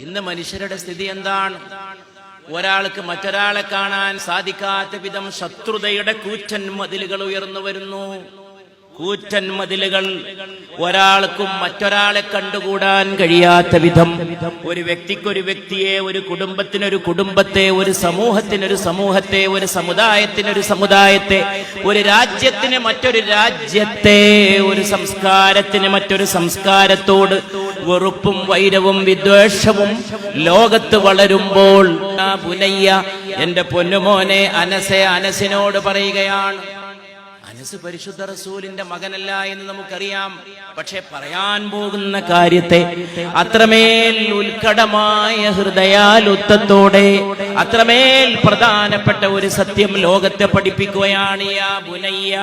ഇന്ന് മനുഷ്യരുടെ സ്ഥിതി എന്താണ്? ഒരാൾക്ക് മറ്റൊരാളെ കാണാൻ സാധിക്കാത്ത വിധം ശത്രുതയുടെ കൂറ്റൻ മതിലുകൾ ഉയർന്നു വരുന്നു. കൂറ്റൻ മതിലുകൾ. ഒരാൾക്കും മറ്റൊരാളെ കണ്ടുകൂടാൻ കഴിയാത്ത വിധം, ഒരു വ്യക്തിക്കൊരു വ്യക്തിയെ, ഒരു കുടുംബത്തിനൊരു കുടുംബത്തെ, ഒരു സമൂഹത്തിനൊരു സമൂഹത്തെ, ഒരു സമുദായത്തിനൊരു സമുദായത്തെ, ഒരു രാജ്യത്തിന് മറ്റൊരു രാജ്യത്തെ, ഒരു സംസ്കാരത്തിന് മറ്റൊരു സംസ്കാരത്തോട് വെറുപ്പും വൈരവും വിദ്വേഷവും ലോകത്ത് വളരുമ്പോൾ, ബുനയ്യ, എന്റെ പൊന്നുമോനെ അനസെ, അനസിനോട് പറയുകയാണ്. അനസ് പരിശുദ്ധ റസൂലിന്റെ മകനല്ല എന്ന് നമുക്കറിയാം. പക്ഷെ പറയാൻ പോകുന്ന കാര്യത്തെ അത്രമേൽ ഉത്കടമായ ഹൃദയാലുത്തത്തോടെ, അത്രമേൽ പ്രധാനപ്പെട്ട ഒരു സത്യം ലോകത്തെ പഠിപ്പിക്കുകയാണ്. യാ ബുനയ്യ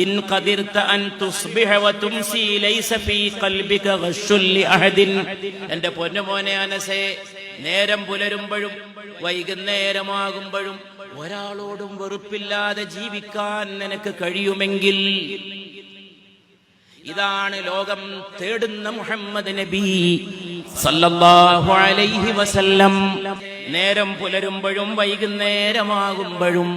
ഇൻ ഖദിർത അൻ തുസ്ബിഹ വതുംസി ലൈസ ഫീ ഖൽബിക ഗശ്ശുൽ ലിഅഹദിൻ. എന്റെ പൊന്നുമോനെ അനസേ, നേരം പുലരുമ്പോഴും വൈകുന്നേരമാകുമ്പോഴും ഒരാളോടും വെറുപ്പില്ലാതെ ജീവിക്കാൻ നിനക്ക് കഴിയുമെങ്കിൽ, ഇതാണ് ലോകം തേടുന്ന മുഹമ്മദ് നബി സല്ലല്ലാഹു അലൈഹി വസല്ലം. നേരം പുലരുമ്പോഴും വൈകുന്നേരമാകുമ്പോഴും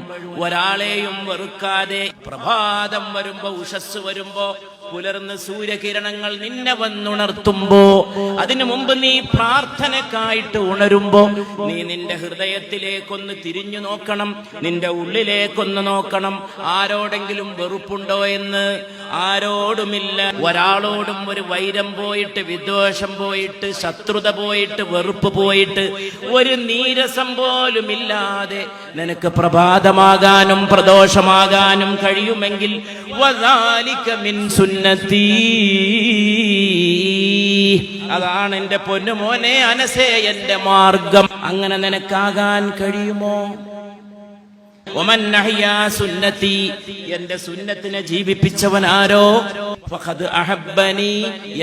ഒരാളെയും വെറുക്കാതെ, പ്രഭാതം വരുമ്പോ, ഉഷസ് വരുമ്പോ, പുലർന്ന് സൂര്യകിരണങ്ങൾ നിന്നെ വന്നുണർത്തുമ്പോ, അതിനു മുമ്പ് നീ പ്രാർത്ഥനക്കായിട്ട് ഉണരുമ്പോ, നീ നിന്റെ ഹൃദയത്തിലേക്കൊന്ന് തിരിഞ്ഞു നോക്കണം, നിന്റെ ഉള്ളിലേക്കൊന്ന് നോക്കണം. ആരോടെങ്കിലും വെറുപ്പുണ്ടോ എന്ന്? ആരോടുമില്ല. ഒരാളോടും ഒരു വൈരം പോയിട്ട്, വിദ്വേഷം പോയിട്ട്, ശത്രുത പോയിട്ട്, വെറുപ്പ് പോയിട്ട്, ഒരു നീരസം പോലും ഇല്ലാതെ നിനക്ക് പ്രഭാതമാകാനും പ്രദോഷമാകാനും കഴിയുമെങ്കിൽ, വദാലിക മിൻ സുന്നത്തി, അതാണ് എന്റെ പൊന്നുമോനെ അനസേ എന്റെ മാർഗം. അങ്ങനെ നിനക്കാകാൻ കഴിയുമോ? വമൻ അഹ്യാ സുന്നത്തി, എന്റെ സുന്നത്തിനെ ജീവിപ്പിച്ചവനാരോ, ഫഖദ് അഹബ്ബനി,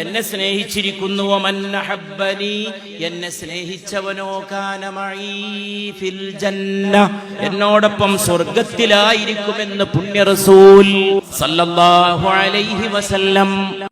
എന്നെ സ്നേഹിച്ചിരിക്കുന്നു. വമൻ അഹബ്ബനി, എന്നെ സ്നേഹിച്ചവനോ കാന മഈ ഫിൽ ജന്ന, എന്നോടൊപ്പം സ്വർഗ്ഗത്തിലായിരിക്കുമെന്ന് പുണ്യ റസൂൽ സല്ലല്ലാഹു അലൈഹി വസല്ലം.